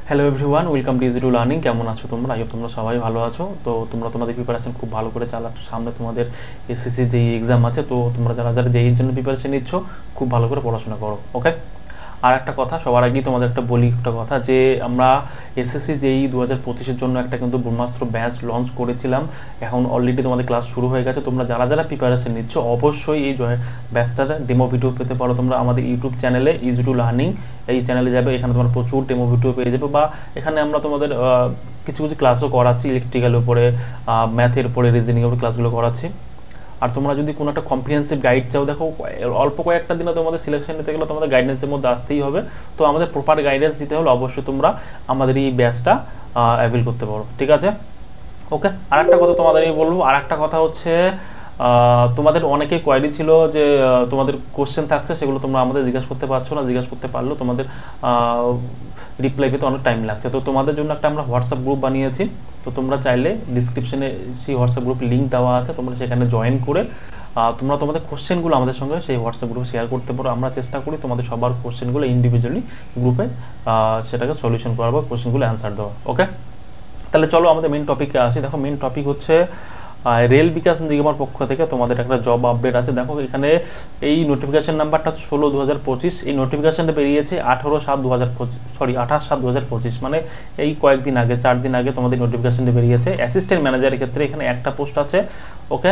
Hello everyone, welcome to easy to learning. কেমন আছো তোমরা? আই হোপ তোমরা সবাই ভালো আছো। তো তোমরা তোমাদের প্রিপারেশন খুব ভালো করে চালাচ্ছ। সামনে তোমাদের এসএসসি যেই এক্সাম আছে, তো তোমরা যারা যারা যেই জন্য প্রিপারেশন নিচ্ছ খুব ভালো করে পড়াশোনা করো, ওকে? আর একটা কথা, সবার আগেই তোমাদের একটা বলি একটা কথা, যে আমরা এসএসসি যেই 2025-এর জন্য একটা কিন্তু ব্রহ্মাস্ত্র ব্যাচ লঞ্চ করেছিলাম। এখন অলরেডি তোমাদের ক্লাস শুরু হয়ে গেছে। তোমরা যারা যারা প্রিপারেশন নিচ্ছ অবশ্যই এই ব্যাচটার ডেমো ভিডিও পেতে পারো তোমরা আমাদের ইউটিউব চ্যানেলে ইজি টু লার্নিং। এই চ্যানেলে যাবে, এখানে তোমার প্রচুর ডেমো ভিডিও পেয়ে যাবে, বা এখানে আমরা তোমাদের কিছু কিছু ক্লাসও করাচ্ছি, ইলেকট্রিক্যালের উপরে, ম্যাথের উপরে, রিজনিংয়ের উপরে ক্লাসগুলো করাচ্ছি। আর তোমরা যদি কোনো একটা কম্প্রিহেন্সিভ গাইড চাও, দেখো অল্প কয়েকটা দিনে তোমাদের সিলেকশন নিতে গেলে তোমাদের গাইডেন্সের মধ্যে আসতেই হবে। তো আমাদের প্রপার গাইডেন্স দিতে হলে অবশ্যই তোমরা আমাদের এই ব্যাচটা অ্যাভেল করতে পারো, ঠিক আছে? ওকে। আর একটা কথা তোমাদের আমি বলবো, আর একটা কথা হচ্ছে, তোমাদের অনেকে কোয়ারি ছিল যে তোমাদের কোশ্চেন থাকছে, সেগুলো তোমরা আমাদের জিজ্ঞাসা করতে পারছো না। জিজ্ঞাসা করতে পারলেও তোমাদের রিপ্লাই পেতে অনেক টাইম লাগছে। তো তোমাদের জন্য একটা আমরা হোয়াটসঅ্যাপ গ্রুপ বানিয়েছি। তো তোমরা চাইলে ডিসক্রিপশনে সেই হোয়াটসঅ্যাপ গ্রুপের লিঙ্ক দেওয়া আছে, তোমরা সেখানে জয়েন করে তোমরা তোমাদের কোশ্চেনগুলো আমাদের সঙ্গে সেই হোয়াটসঅ্যাপ গ্রুপে শেয়ার করতে পারো। আমরা চেষ্টা করি তোমাদের সবার কোশ্চেনগুলো ইন্ডিভিজুয়ালি গ্রুপে সেটাকে সলিউশন করার বা কোশ্চেনগুলো অ্যান্সার দেওয়া, ওকে? তাহলে চলো আমাদের মেন টপিকে আসি। দেখো, মেন টপিক হচ্ছে রেল বিকাশ নিগমের পক্ষ থেকে তোমাদের একটা জব আপডেট আছে। দেখো, এখানে এই নোটিফিকেশন নাম্বারটা হচ্ছে 16/2025। এই নোটিফিকেশনটা বেরিয়েছে 28/7/2025, মানে এই কয়েকদিন আগে, 4 দিন আগে তোমাদের নোটিফিকেশনটা বেরিয়েছে। অ্যাসিস্ট্যান্ট ম্যানেজারের ক্ষেত্রে এখানে একটা পোস্ট আছে, ওকে?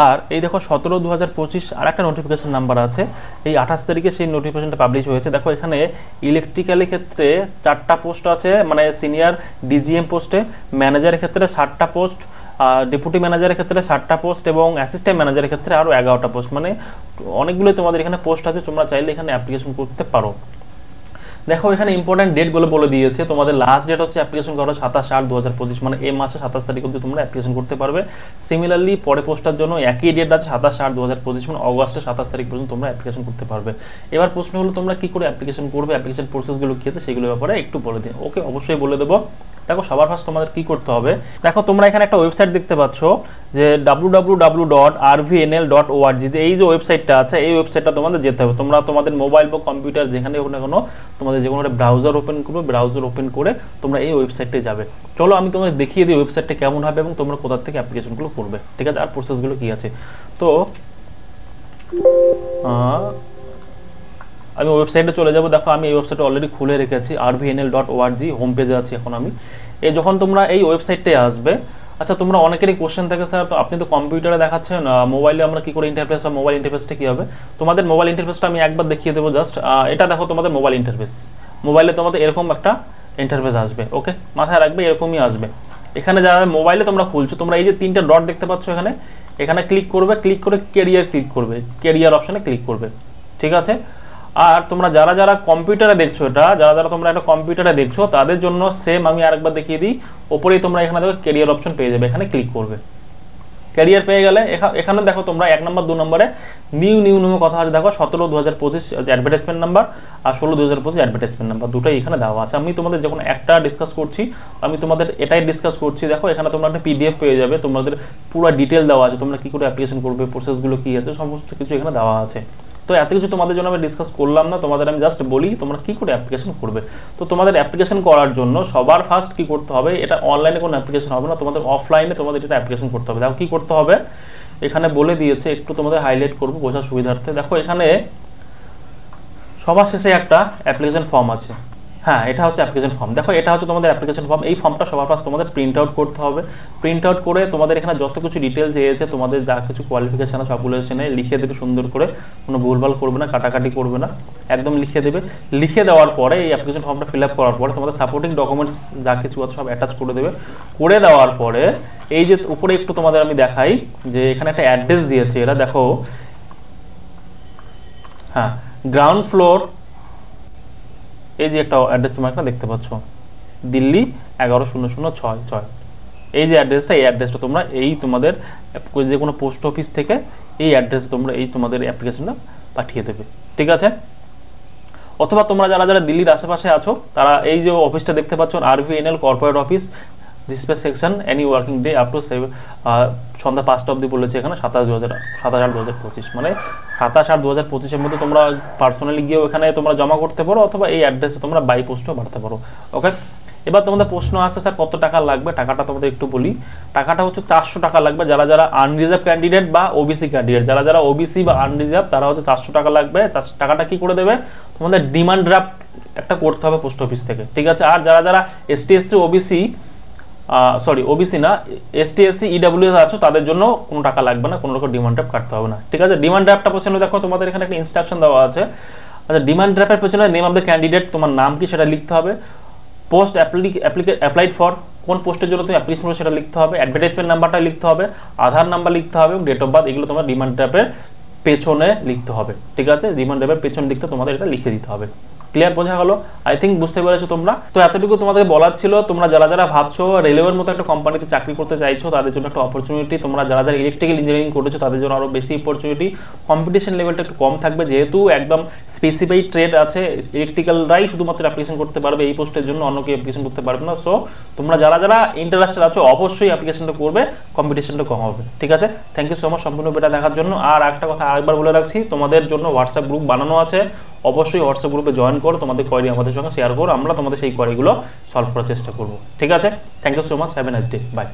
আর এই দেখো 17/2025 আর একটা নোটিফিকেশন নাম্বার আছে। এই 28 তারিখে সেই নোটিফিকেশনটা পাবলিশ হয়েছে। দেখো, এখানে ইলেকট্রিক্যালের ক্ষেত্রে 4টা পোস্ট আছে, মানে সিনিয়র ডিজিএম পোস্টে। ম্যানেজারের ক্ষেত্রে 7টা পোস্ট, ডেপুটি ম্যানেজারের ক্ষেত্রে 7টা পোস্ট, এবং অ্যাসিস্ট্যান্ট ম্যানেজারের ক্ষেত্রে আরও 11টা পোস্ট। মানে অনেকগুলোই তোমাদের এখানে পোস্ট আছে, তোমরা চাইলে এখানে অ্যাপ্লিকেশন করতে পারো। দেখো, এখানে ইম্পর্টেন্ট ডেটগুলো বলে দিয়েছে। তোমাদের লাস্ট ডেট হচ্ছে অ্যাপ্লিকেশন করার 27/8/2025, মানে এই মাসে 27 তারিখ অবধি তোমরা অ্যাপ্লিকেশন করতে পারবে। সিমিলারলি পরে পোস্টার জন্য একই ডেট আছে, 27/8/2025, মানে অগস্টের 27 তারিখ পর্যন্ত তোমরা অ্যাপ্লিকেশন করতে পারবে। এবার প্রশ্ন হলো, তোমরা কি করে অ্যাপ্লিকেশন করবে, অ্যাপ্লিকেশন প্রসেসগুলো কী আছে সেগুলোর ব্যাপারে একটু বলে দিন। ওকে, অবশ্যই বলে দেবো। দেখো, সবার ফার্স্ট তোমাদের কি করতে হবে, দেখো তোমরা এখানে একটা ওয়েবসাইট দেখতে পাচ্ছ, যে www.rvnl.org, যে এই যে ওয়েবসাইটটা আছে, এই ওয়েবসাইটটা তোমাদের যেতে হবে। তোমরা তোমাদের মোবাইল বা কম্পিউটার যেখানে হোক না কোনো, তোমাদের যে কোনো একটা ব্রাউজার ওপেন করবে, ব্রাউজার ওপেন করে তোমরা এই ওয়েবসাইটে যাবে। চলো আমি তোমাদের দেখিয়ে দিই ওয়েবসাইটটা কেমন হবে এবং তোমরা কোথা থেকে অ্যাপ্লিকেশনগুলো করবে, ঠিক আছে? আর প্রসেসগুলো কি আছে। তো আমি ওয়েবসাইটে চলে যাব। দেখো, আমি এই ওয়েবসাইটে অলরেডি খুলে রেখেছি, rvnl.org হোম পেজে আছি এখন আমি। যখন তোমরা এই ওয়েবসাইটে আসবে, আচ্ছা, তোমরা অনেকেরই কোশ্চেন থাকে, স্যার তো আপনি তো কম্পিউটারে দেখাচ্ছেন, মোবাইলে আমরা কি করে ইন্টারফেস, বা মোবাইল ইন্টারফেসটা কী হবে? তোমাদের মোবাইল ইন্টারফেসটা আমি একবার দেখিয়ে দেবো জাস্ট। এটা দেখো তোমাদের মোবাইল ইন্টারফেস। মোবাইলে তোমাদের এরকম একটা ইন্টারফেস আসবে, ওকে? মাথায় রাখবে, এরকমই আসবে। এখানে যারা মোবাইলে তোমরা খুলছো, তোমরা এই যে 3টে ডট দেখতে পাচ্ছ এখানে, এখানে ক্লিক করবে, ক্লিক করে কেরিয়ার ক্লিক করবে, কেরিয়ার অপশানে ক্লিক করবে, ঠিক আছে? আর তোমরা যারা যারা কম্পিউটারে দেখছো, যারা যারা তোমরা একটা কম্পিউটারে দেখছো, তাদের জন্য সেম আমি আরেকবার দেখিয়ে দিই। ওপরেই তোমরা এখানে দেখো কেরিয়ার অপশন পেয়ে যাবে, এখানে ক্লিক করবে। ক্যারিয়ার পেয়ে গেলে এখানে দেখো তোমরা 1 নম্বর 2 নম্বরে নিউ নামে কথা আছে। দেখো 17/2025 অ্যাডভার্টাইজমেন্ট নাম্বার, আর 16/2025 অ্যাডভার্টাইজমেন্ট নাম্বার, দুটোই এখানে দেওয়া আছে। আমি তোমাদের যখন একটা ডিসকাস করছি, আমি তোমাদের এটাই ডিসকাস করছি। দেখো, এখানে তোমরা একটা পিডিএফ পেয়ে যাবে, তোমাদের পুরো ডিটেল দেওয়া আছে, তোমরা কি করে অ্যাপ্লিকেশন করবে, প্রসেসগুলো কি আছে, সমস্ত কিছু এখানে দেওয়া আছে। তো এত কিছু তোমাদের জন্য আমি ডিসকাস করলাম না, তোমাদের আমি জাস্ট বলি তোমরা কি করে অ্যাপ্লিকেশন করবে। তো তোমাদের অ্যাপ্লিকেশন করার জন্য সবার ফার্স্ট কি করতে হবে, এটা অনলাইনে কোনো অ্যাপ্লিকেশন হবে না, তোমাদের অফলাইনে তোমাদের এটা অ্যাপ্লিকেশন করতে হবে। দেখো কি করতে হবে, এখানে বলে দিয়েছে, একটু তোমাদের হাইলাইট করবো বোঝার সুবিধার্থে। দেখো, এখানে সবার শেষে একটা অ্যাপ্লিকেশন ফর্ম আছে। হ্যাঁ, এটা হচ্ছে অ্যাপ্লিকেশন ফর্ম। দেখো, এটা হচ্ছে তোমাদের অ্যাপ্লিকেশন ফর্ম। এই ফর্মটা সবার ফার্স্ট তোমাদের প্রিন্ট আউট করতে হবে। প্রিন্ট আউট করে তোমাদের এখানে যত কিছু ডিটেলস চেয়েছে, তোমাদের যা কিছু কোয়ালিফিকেশন আছে সবগুলো এখানে লিখে দেবে সুন্দর করে, কোনো ভুলভাল করবে না, কাটাকাটি করবে না, একদম লিখে দেবে। লিখে দেওয়ার পরে এই অ্যাপ্লিকেশন ফর্মটা ফিল আপ করার পরে তোমাদের সাপোর্টিং ডকুমেন্টস যা কিছু আছে সব অ্যাটাচ করে দেবে। করে দেওয়ার পরে এই যে উপরে একটু তোমাদের আমি দেখাই, যে এখানে একটা অ্যাড্রেস দিয়েছে এরা, দেখো, হ্যাঁ, গ্রাউন্ড ফ্লোর, এই যে একটা অ্যাড্রেস তোমরা এখানে দেখতে পাচ্ছ, দিল্লি 110066। এই যে অ্যাড্রেসটা, এই অ্যাড্রেসটা তোমরা এই তোমাদের যে কোনো পোস্ট অফিস থেকে এই অ্যাড্রেসে তোমরা এই তোমাদের অ্যাপ্লিকেশনটা পাঠিয়ে দেবে, ঠিক আছে? অথবা তোমরা যারা যারা দিল্লির আশেপাশে আছো, তারা এই যে অফিসটা দেখতে পাচ্ছ, RVNL corporate office, dispatch section, any working day up to সন্ধ্যা 5টা অবধি বলেছে এখানে, 27/8/2025, মানে 27/8/2025-এর মধ্যে তোমরা পার্সোনালি গিয়েও এখানে তোমরা জমা করতে পারো, অথবা এই অ্যাড্রেসে তোমরা বাই পোস্টও পাঠাতে পারো, ওকে? এবার তোমাদের প্রশ্ন আসছে স্যার কত টাকা লাগবে, টাকাটা তোমাদের একটু বলি। টাকাটা হচ্ছে 400 টাকা লাগবে যারা যারা আনরিজার্ভ ক্যান্ডিডেট বা ওবিসি ক্যান্ডিডেট, যারা যারা ওবিসি বা আনরিজার্ভ তারা হচ্ছে 400 টাকা লাগবে। টাকাটা কি করে দেবে, তোমাদের ডিমান্ড ড্রাফট একটা করতে হবে পোস্ট অফিস থেকে, ঠিক আছে। আর যারা যারা এসটি এসসি ওবিসি ওবিসি না এসটি এসসি ইডাব্লিউএস আছো তাদের জন্য কোনো টাকা লাগবে না, কোনো রকম ডিমান্ড ড্রাফট কাটতে হবে না, ঠিক আছে। ডিমান্ড ড্রাফটটা পেছনে দেখো তোমাদের এখানে একটা ইনস্ট্রাকশন দেওয়া আছে। আচ্ছা, ডিমান্ড ড্রাফটের পেছনে নেম অফ দ্য ক্যান্ডিডেট, তোমার নাম কি সেটা লিখতে হবে। পোস্ট অ্যাপ্লাইড ফর, কোন পোস্টের জন্য তুমি অ্যাপ্লিকেশন করো সেটা লিখতে হবে। অ্যাডভার্টাইজমেন্ট নাম্বারটা লিখতে হবে, আধার নাম্বার লিখতে হবে এবং ডেট অফ বার্থ, এগুলো তোমার ডিমান্ড ড্রাফটের পেছনে লিখতে হবে, ঠিক আছে। ডিমান্ড ড্রাফটের পেছন দিকটা তোমাদের এটা লিখে দিতে হবে। ক্লিয়ার, বোঝা গেল? আই থিঙ্ক বুঝতে পেরেছো তোমরা। তো এতটুকু তোমাদের বলার ছিল। তোমরা যারা যারা ভাবছো রেলওয়ের মতো একটা কোম্পানিতে চাকরি করতে চাইছো তাদের জন্য একটা অপরচুনিটি, তোমরা যারা যারা ইলেকট্রিক্যাল ইঞ্জিনিয়ারিং করেছো তাদের জন্য আরো বেশি অপরচুনিটি। কম্পিটিশন লেভেলটা একটু কম থাকবে যেহেতু একদম স্পেসিফাইড ট্রেড আছে, ইলেকট্রিক্যালরাই শুধুমাত্র অ্যাপ্লিকেশন করতে পারবে এই পোস্টের জন্য, অন্য কেউ অ্যাপ্লিকেশন করতে পারবে না। সো তোমরা যারা যারা ইন্টারেস্টেড আছো অবশ্যই অ্যাপ্লিকেশনটা করবে, কম্পিটিশনটা কম হবে, ঠিক আছে। থ্যাংক ইউ সো মাচ সম্পূর্ণ ভিডিওটা দেখার জন্য। আর একটা কথা আরেকবার বলে রাখছি, তোমাদের জন্য হোয়াটসঅ্যাপ গ্রুপ বানানো আছে, অবশ্যই হোয়াটসঅ্যাপ গ্রুপে জয়েন করো, তোমাদের কোয়েরি আমাদের সঙ্গে শেয়ার করো, আমরা তোমাদের সেই কোয়েরিগুলো সলভ করার চেষ্টা করবো, ঠিক আছে। Thank you so much, have a nice day, by.